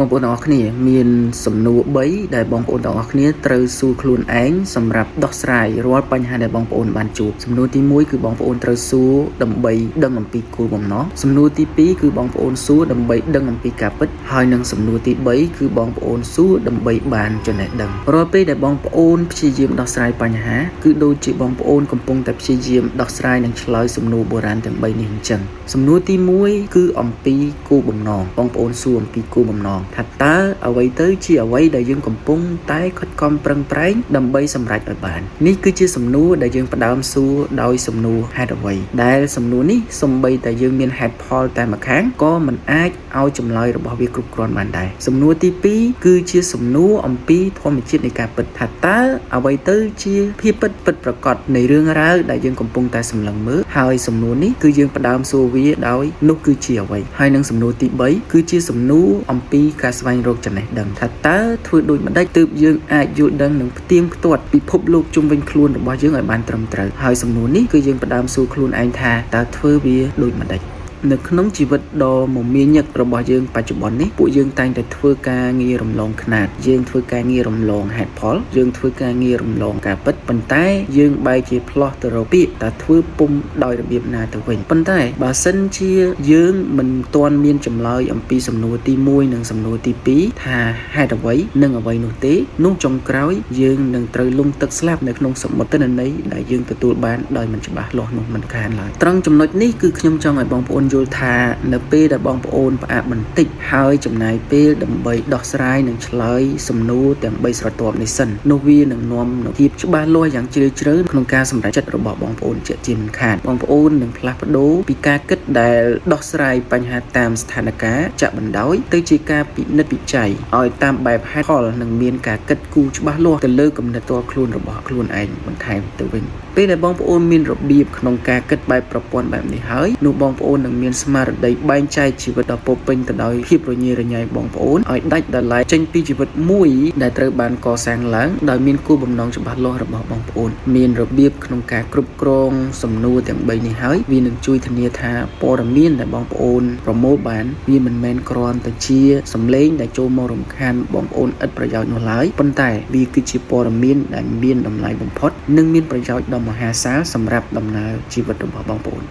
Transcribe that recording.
បងប្អូនទាំងអស់គ្នាមានសំណួរ3ដែលបងប្អូនទាំងអស់គ្នាត្រូវសួរខ្លួនឯងសម្រាប់ដោះស្រាយរាល់បញ្ហាដែលបងប្អូនបានជួបសំណួរទី1គឺបងប្អូនត្រូវសួរដើម្បីដឹងអំពីគោលបំណងសំណួរទី2គឺបងប្អូនសួរដើម្បីដឹងអំពីការពិតហើយនិងសំណួរទី3គឺបងប្អូនសួរដើម្បីបានចំណេះដឹងរាល់ពេលដែលបងប្អូនព្យាយាមដោះស្រាយបញ្ហាគឺដូចជាបងប្អូនកំពុងតែព្យាយាមដោះស្រាយនិងឆ្លើយសំណួរបុរាណទាំង3នេះអញ្ចឹងសំណួរទី1គឺអំពីគោលបំណងបងប្អូនសួរអំពីគោលបំណងថាតើអ្វីទៅជាអ្វីដែលយើងកំពុងតែខិតខំប្រឹងប្រែងដើម្បីសម្រេចឲ្យបាននេះគឺជាសំណួរដែលយើងផ្ដើមសួរដោយសំណួរហេតុអ្វីដែលសំណួរនេះសូម្បីតែយើងមានហេតុផលតែម្ខាងក៏មិនអាចឲ្យចម្លើយរបស់វាគ្រប់គ្រាន់បានដែរសំណួរទី2គឺជាសំណួរអំពីធម្មជាតិនៃការពិតថាតើអ្វីទៅជាភាពពិតប្រាកដនៃរឿងរ៉ាវដែលយើងកំពុងតែសម្លឹងមើលហើយសំណួរនេះគឺយើងផ្ដើមសួរវាដោយនោះគឺជាអ្វីហើយនឹងសំណួរទី3គឺជាសំណួរអំពីការស្វែងរកចំណេះដឹងថាតើធ្វើដូចម្ដេចទើបយើងអាចយល់ដឹងនិងផ្ទៀងផ្ទាត់ពិភពលោកជុំវិញខ្លួនរបស់យើងឲ្យបានត្រឹមត្រូវហើយសំណួរនេះគឺយើងផ្ដើមសួរខ្លួនឯងថាតើធ្វើវាដូចម្ដេចនៅក្នុងជីវិតដ៏មមាញឹករបស់យើងបច្ចុប្បន្ននេះពួកយើងតែងតែធ្វើការងាររំលងខ្នាតយើងធ្វើការងាររំលងហេតុផលយើងធ្វើការងាររំលងការពិតប៉ុន្តែយើងបែរជាផ្លោះទៅរកពាក្យតើធ្វើពុំដោយរបៀបណាទៅវិញប៉ុន្តែបើសិនជាយើងមិនទាន់មានចម្លើយអំពីសំណួរទី1និងសំណួរទី2ថាហេតុអ្វីនិងអ្វីនោះទេនោះចុងក្រោយយើងនឹងត្រូវលង់ទឹកស្លាប់នៅក្នុងសមុទ្រទិន្នន័យដែលយើងទទួលបានដោយមិនច្បាស់លាស់នោះមិនខានឡើយត្រង់ចំណុចនេះគឺខ្ញុំចង់ឲ្យបងប្អូនយល់ថានៅពេលដែលបងប្អូនផ្អាកបន្តិចហើយចំណាយពេលដើម្បីដោះស្រាយនិងឆ្លើយសំណួរទាំង3ស្រទាប់នេះសិននោះវានឹងនាំនូវភាពច្បាស់លាស់យ៉ាងជ្រាលជ្រៅក្នុងការសម្រេចចិត្តរបស់បងប្អូនជាជាមិនខានបងប្អូននឹងផ្លាស់ប្ដូរពីការគិតដែលដោះស្រាយបញ្ហាតាមស្ថានភាពចាក់បណ្ដោយទៅជាការពិនិត្យវិច័យឲ្យតាមបែបហេតុផលនិងមានការគិតគូរច្បាស់លាស់ទៅលើគំនិតផ្ទាល់ខ្លួនរបស់ខ្លួនឯងបន្ថែមទៅវិញពេលដែលបងប្អូនមានរបៀបក្នុងការគិតបែបប្រព័ន្ធបែបនេះហើយនោះបងប្អូននឹងមានស្មារតីបែងចែកជីវិតដ៏ពោរពេញទៅដោយភាពរញ៉េរញ៉ៃបងប្អូនឲ្យដាច់ដោយឡែកចេញពីជីវិតមួយដែលត្រូវបានកសាងឡើងដោយមានគោលបំណងច្បាស់លាស់របស់បងប្អូនមានរបៀបក្នុងការគ្រប់គ្រងសំណួរទាំង3នេះហើយវានឹងជួយធានាថាព័ត៌មានដែលបងប្អូនប្រមូលបានវាមិនមែនគ្រាន់តែជាសំឡេងដែលចូលមករំខានបងប្អូនឥតប្រយោជន៍នោះឡើយប៉ុន្តែវាគឺជាព័ត៌មានដែលមានតម្លៃបំផុតនិងមានប្រយោជន៍ដ៏មហាសាលសម្រាប់ដំណើរជីវិតរបស់បងប្អូន